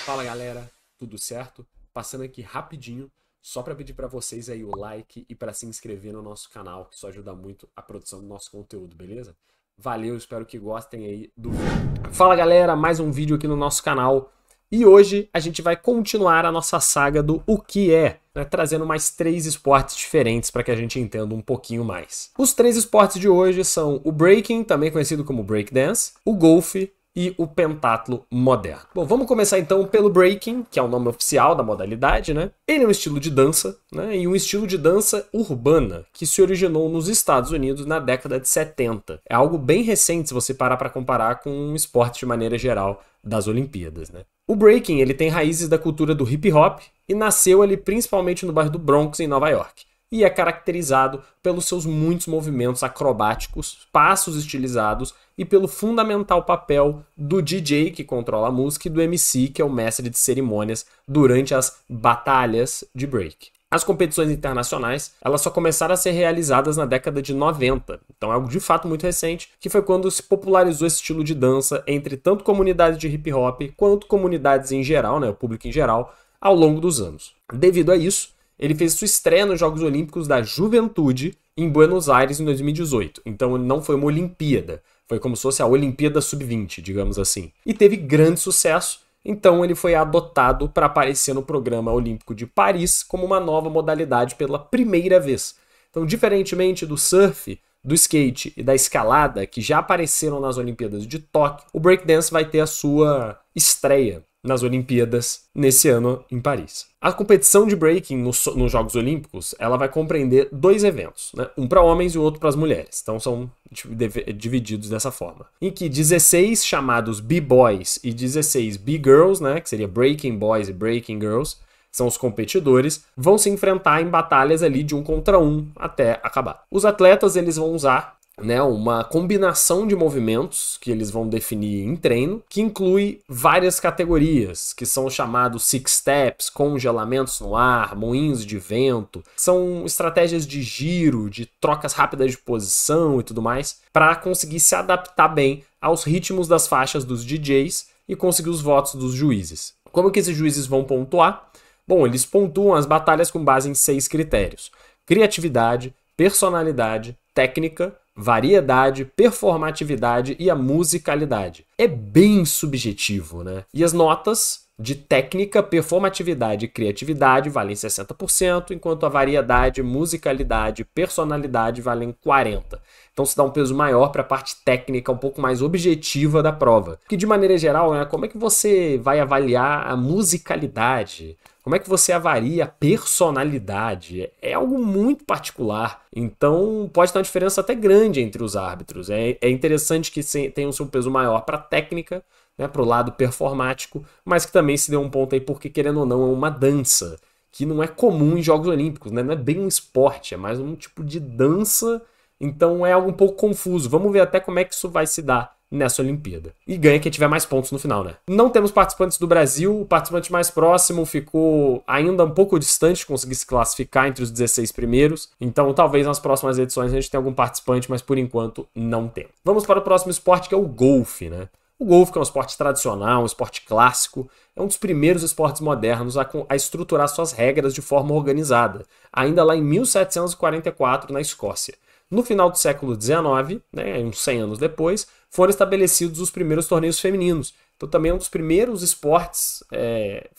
Fala galera, tudo certo? Passando aqui rapidinho, só para pedir para vocês aí o like e para se inscrever no nosso canal, que isso ajuda muito a produção do nosso conteúdo, beleza? Valeu, espero que gostem aí do vídeo. Fala galera, mais um vídeo aqui no nosso canal. E hoje a gente vai continuar a nossa saga do O Que É, né, trazendo mais 3 esportes diferentes para que a gente entenda um pouquinho mais. Os 3 esportes de hoje são o breaking, também conhecido como breakdance, o golfe e o pentatlo moderno. Bom, vamos começar então pelo breaking, que é o nome oficial da modalidade, né? Ele é um estilo de dança, né? E um estilo de dança urbana que se originou nos Estados Unidos na década de 70. É algo bem recente se você parar para comparar com um esporte de maneira geral das Olimpíadas, né? O breaking, ele tem raízes da cultura do hip hop e nasceu ali principalmente no bairro do Bronx, em Nova York. E é caracterizado pelos seus muitos movimentos acrobáticos, passos estilizados e pelo fundamental papel do DJ, que controla a música, e do MC, que é o mestre de cerimônias, durante as batalhas de break. As competições internacionais, elas só começaram a ser realizadas na década de 90, então é algo de fato muito recente, que foi quando se popularizou esse estilo de dança entre tanto comunidades de hip hop quanto comunidades em geral, né, o público em geral, ao longo dos anos. Devido a isso, ele fez sua estreia nos Jogos Olímpicos da Juventude em Buenos Aires em 2018. Então não foi uma Olimpíada, foi como se fosse a Olimpíada Sub-20, digamos assim. E teve grande sucesso, então ele foi adotado para aparecer no programa olímpico de Paris como uma nova modalidade pela primeira vez. Então, diferentemente do surf, do skate e da escalada, que já apareceram nas Olimpíadas de Tóquio, o breakdance vai ter a sua estreia nas Olimpíadas nesse ano em Paris. A competição de breaking nos Jogos Olímpicos, ela vai compreender 2 eventos, né? Um para homens e o outro para as mulheres. Então são divididos dessa forma. Em que 16 chamados B-Boys e 16 B-Girls, né, que seria Breaking Boys e Breaking Girls, são os competidores, vão se enfrentar em batalhas ali de 1 contra 1 até acabar. Os atletas, eles vão usar, né, uma combinação de movimentos que eles vão definir em treino, que inclui várias categorias, que são chamados six steps, congelamentos no ar, moinhos de vento, são estratégias de giro, de trocas rápidas de posição e tudo mais, para conseguir se adaptar bem aos ritmos das faixas dos DJs e conseguir os votos dos juízes. Como que esses juízes vão pontuar? Bom, eles pontuam as batalhas com base em 6 critérios: criatividade, personalidade, técnica, variedade, performatividade e a musicalidade. É bem subjetivo, né? E as notas de técnica, performatividade e criatividade valem 60%, enquanto a variedade, musicalidade e personalidade valem 40%. Então se dá um peso maior para a parte técnica, um pouco mais objetiva da prova. Porque de maneira geral, né, como é que você vai avaliar a musicalidade? Como é que você avalia a personalidade? É algo muito particular, então pode ter uma diferença até grande entre os árbitros. É interessante que tenha um seu peso maior para a técnica, né, para o lado performático, mas que também se dê um ponto aí porque, querendo ou não, é uma dança, que não é comum em Jogos Olímpicos, né? Não é bem um esporte, é mais um tipo de dança, então é algo um pouco confuso. Vamos ver até como é que isso vai se dar nessa Olimpíada. E ganha quem tiver mais pontos no final, né? Não temos participantes do Brasil, o participante mais próximo ficou ainda um pouco distante de conseguir se classificar entre os 16 primeiros, então talvez nas próximas edições a gente tenha algum participante, mas por enquanto não tem. Vamos para o próximo esporte, que é o golfe, né? O golfe, que é um esporte tradicional, um esporte clássico, é um dos primeiros esportes modernos a estruturar suas regras de forma organizada, ainda lá em 1744, na Escócia. No final do século XIX, né, uns 100 anos depois, foram estabelecidos os primeiros torneios femininos. Então também é um dos primeiros esportes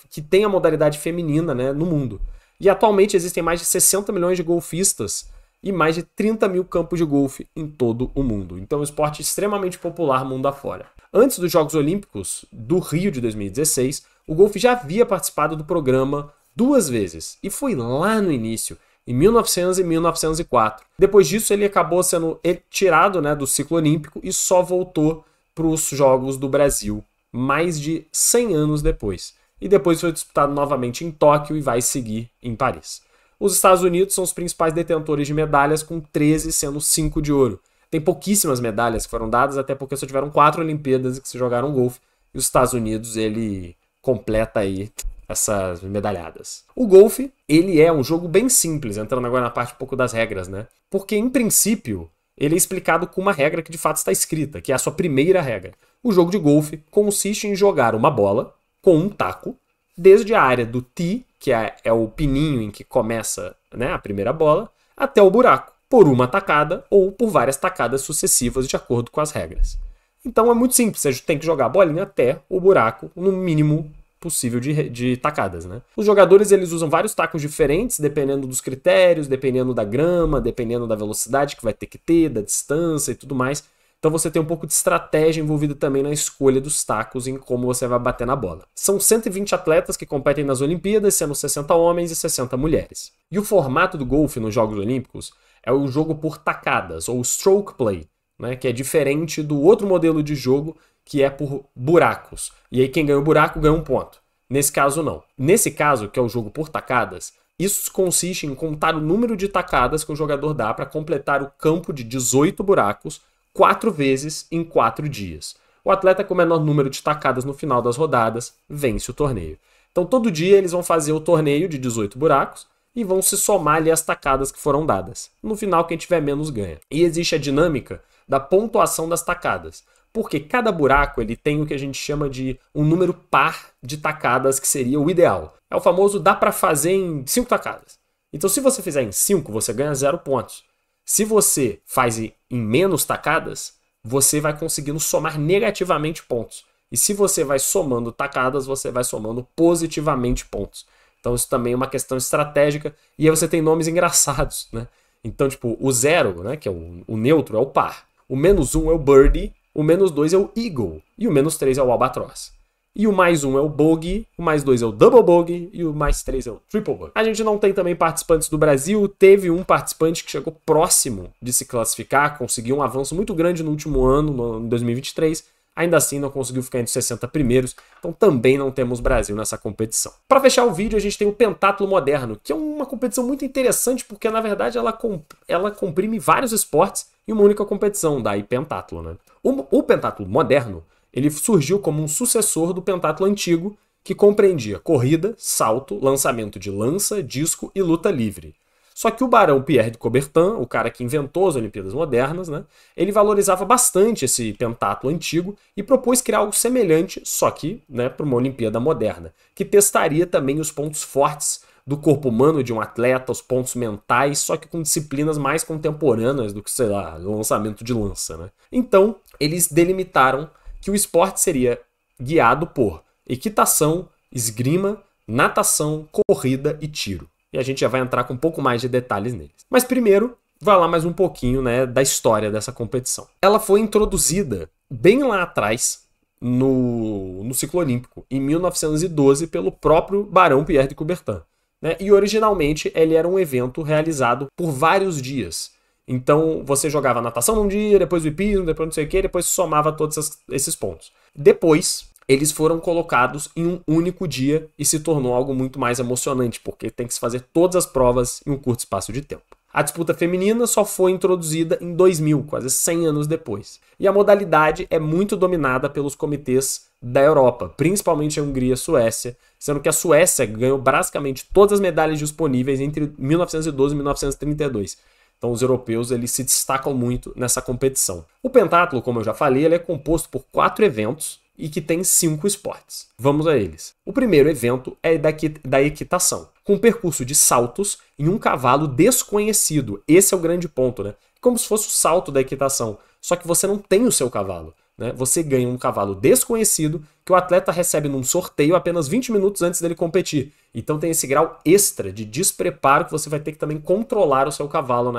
que tem a modalidade feminina, né, no mundo. E atualmente existem mais de 60 milhões de golfistas e mais de 30 mil campos de golfe em todo o mundo. Então é um esporte extremamente popular mundo afora. Antes dos Jogos Olímpicos do Rio de 2016, o golfe já havia participado do programa 2 vezes. E foi lá no início, em 1900 e 1904. Depois disso, ele acabou sendo tirado, né, do ciclo olímpico e só voltou para os Jogos do Brasil mais de 100 anos depois. E depois foi disputado novamente em Tóquio e vai seguir em Paris. Os Estados Unidos são os principais detentores de medalhas, com 13 sendo 5 de ouro. Tem pouquíssimas medalhas que foram dadas, até porque só tiveram 4 Olimpíadas que se jogaram golfe. E os Estados Unidos, ele completa aí essas medalhadas. O golfe, ele é um jogo bem simples, entrando agora na parte um pouco das regras, né? Porque, em princípio, ele é explicado com uma regra que de fato está escrita, que é a sua primeira regra. O jogo de golfe consiste em jogar uma bola, com um taco, desde a área do tee, que é o pininho em que começa, né, a primeira bola, até o buraco, por uma tacada ou por várias tacadas sucessivas de acordo com as regras. Então é muito simples, você tem que jogar a bolinha até o buraco no mínimo possível de tacadas, né? Os jogadores eles usam vários tacos diferentes, dependendo dos critérios, dependendo da grama, dependendo da velocidade que vai ter que ter, da distância e tudo mais. Então você tem um pouco de estratégia envolvida também na escolha dos tacos, em como você vai bater na bola. São 120 atletas que competem nas Olimpíadas, sendo 60 homens e 60 mulheres. E o formato do golfe nos Jogos Olímpicos é o jogo por tacadas, ou stroke play, né, que é diferente do outro modelo de jogo, que é por buracos. E aí quem ganha o buraco ganha um ponto. Nesse caso, não. Nesse caso, que é o jogo por tacadas, isso consiste em contar o número de tacadas que o jogador dá para completar o campo de 18 buracos 4 vezes em 4 dias. O atleta com o menor número de tacadas no final das rodadas vence o torneio. Então todo dia eles vão fazer o torneio de 18 buracos e vão se somar ali as tacadas que foram dadas. No final, quem tiver menos ganha. E existe a dinâmica da pontuação das tacadas. Porque cada buraco ele tem o que a gente chama de um número par de tacadas, que seria o ideal. É o famoso dá para fazer em 5 tacadas. Então se você fizer em 5, você ganha 0 pontos. Se você faz em menos tacadas, você vai conseguindo somar negativamente pontos. E se você vai somando tacadas, você vai somando positivamente pontos. Então isso também é uma questão estratégica. E aí você tem nomes engraçados, né? Então, tipo, o 0, né, que é o neutro, é o par. O -1 é o birdie. O -2 é o eagle. E o -3 é o albatroz. E o +1 é o bogey, o +2 é o double bogey e o +3 é o triple bogey. A gente não tem também participantes do Brasil. Teve um participante que chegou próximo de se classificar, conseguiu um avanço muito grande no último ano, em 2023. Ainda assim, não conseguiu ficar entre os 60 primeiros, então também não temos Brasil nessa competição. Para fechar o vídeo, a gente tem o pentatlo moderno, que é uma competição muito interessante, porque na verdade ela comprime vários esportes em uma única competição, daí pentatlo, né? O pentatlo moderno, ele surgiu como um sucessor do pentatlo antigo, que compreendia corrida, salto, lançamento de lança, disco e luta livre. Só que o barão Pierre de Coubertin, o cara que inventou as Olimpíadas modernas, né, ele valorizava bastante esse pentatlo antigo e propôs criar algo semelhante, só que, né, para uma Olimpíada moderna, que testaria também os pontos fortes do corpo humano de um atleta, os pontos mentais, só que com disciplinas mais contemporâneas do que, sei lá, lançamento de lança, né? Então, eles delimitaram que o esporte seria guiado por equitação, esgrima, natação, corrida e tiro. E a gente já vai entrar com um pouco mais de detalhes neles. Mas primeiro, vai lá mais um pouquinho, né, da história dessa competição. Ela foi introduzida bem lá atrás no ciclo olímpico, em 1912, pelo próprio barão Pierre de Coubertin, né? E originalmente ele era um evento realizado por vários dias. Então você jogava natação num dia, depois o hipismo, depois não sei o que, depois somava todos esses pontos. Depois eles foram colocados em um único dia e se tornou algo muito mais emocionante, porque tem que se fazer todas as provas em um curto espaço de tempo. A disputa feminina só foi introduzida em 2000, quase 100 anos depois. E a modalidade é muito dominada pelos comitês da Europa, principalmente a Hungria e a Suécia, sendo que a Suécia ganhou basicamente todas as medalhas disponíveis entre 1912 e 1932. Então os europeus eles se destacam muito nessa competição. O pentatlo, como eu já falei, ele é composto por 4 eventos e que tem 5 esportes. Vamos a eles. O primeiro evento é da equitação, com um percurso de saltos em um cavalo desconhecido. Esse é o grande ponto, né? Como se fosse o salto da equitação, só que você não tem o seu cavalo, né? Você ganha um cavalo desconhecido que o atleta recebe num sorteio apenas 20 minutos antes dele competir. Então tem esse grau extra de despreparo que você vai ter que também controlar o seu cavalo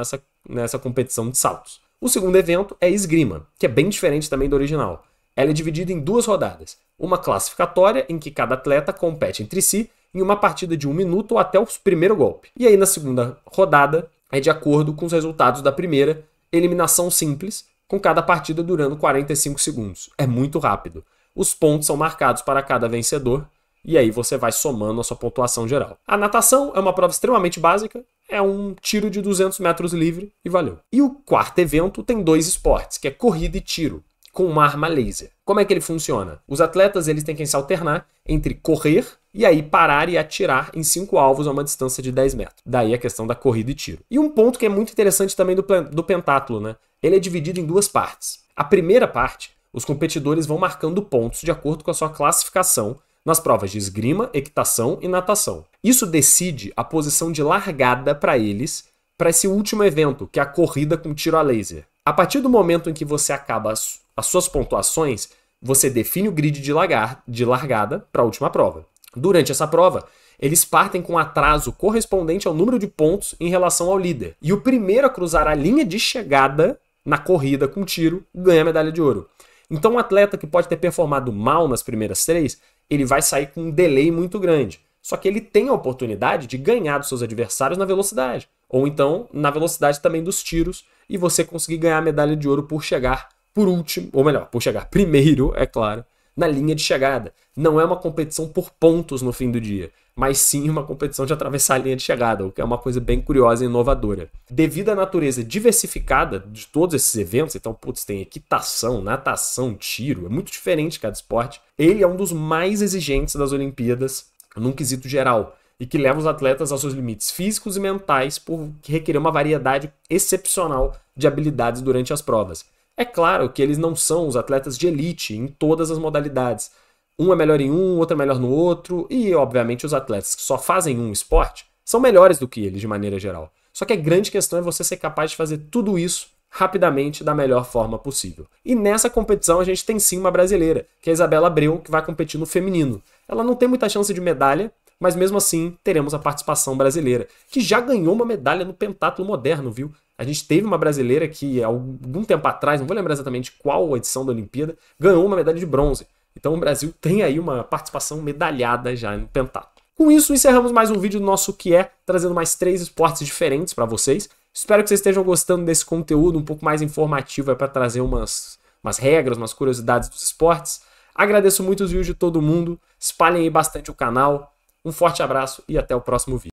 nessa competição de saltos. O segundo evento é esgrima, que é bem diferente também do original. Ela é dividida em 2 rodadas. Uma classificatória, em que cada atleta compete entre si em uma partida de 1 minuto ou até o primeiro golpe. E aí na segunda rodada é de acordo com os resultados da primeira, eliminação simples, com cada partida durando 45 segundos. É muito rápido. Os pontos são marcados para cada vencedor e aí você vai somando a sua pontuação geral. A natação é uma prova extremamente básica, é um tiro de 200 metros livre e valeu. E o quarto evento tem 2 esportes, que é corrida e tiro, com uma arma laser. Como é que ele funciona? Os atletas eles têm que se alternar entre correr e aí parar e atirar em 5 alvos a uma distância de 10 metros. Daí a questão da corrida e tiro. E um ponto que é muito interessante também do pentatlo, né? Ele é dividido em 2 partes. A primeira parte, os competidores vão marcando pontos de acordo com a sua classificação nas provas de esgrima, equitação e natação. Isso decide a posição de largada para eles para esse último evento, que é a corrida com tiro a laser. A partir do momento em que você acaba as suas pontuações, você define o grid de largada para a última prova. Durante essa prova, eles partem com atraso correspondente ao número de pontos em relação ao líder. E o primeiro a cruzar a linha de chegada na corrida com tiro ganha a medalha de ouro. Então um atleta que pode ter performado mal nas primeiras 3, ele vai sair com um delay muito grande. Só que ele tem a oportunidade de ganhar dos seus adversários na velocidade. Ou então na velocidade também dos tiros e você conseguir ganhar a medalha de ouro por chegar por último, ou melhor, por chegar primeiro, é claro, na linha de chegada. Não é uma competição por pontos no fim do dia, mas sim uma competição de atravessar a linha de chegada, o que é uma coisa bem curiosa e inovadora. Devido à natureza diversificada de todos esses eventos, então, putz, tem equitação, natação, tiro, é muito diferente cada esporte, ele é um dos mais exigentes das Olimpíadas num quesito geral, e que leva os atletas aos seus limites físicos e mentais por requerer uma variedade excepcional de habilidades durante as provas. É claro que eles não são os atletas de elite em todas as modalidades. Um é melhor em um, outro é melhor no outro, e obviamente os atletas que só fazem um esporte são melhores do que eles de maneira geral. Só que a grande questão é você ser capaz de fazer tudo isso rapidamente da melhor forma possível. E nessa competição a gente tem sim uma brasileira, que é a Isabela Abreu, que vai competir no feminino. Ela não tem muita chance de medalha, mas mesmo assim teremos a participação brasileira, que já ganhou uma medalha no pentatlo moderno, viu? A gente teve uma brasileira que, há algum tempo atrás, não vou lembrar exatamente qual edição da Olimpíada, ganhou uma medalha de bronze. Então o Brasil tem aí uma participação medalhada já no pentatlo. Com isso, encerramos mais um vídeo do nosso Que É, trazendo mais 3 esportes diferentes para vocês. Espero que vocês estejam gostando desse conteúdo um pouco mais informativo para trazer umas regras, umas curiosidades dos esportes. Agradeço muito os views de todo mundo, espalhem aí bastante o canal. Um forte abraço e até o próximo vídeo.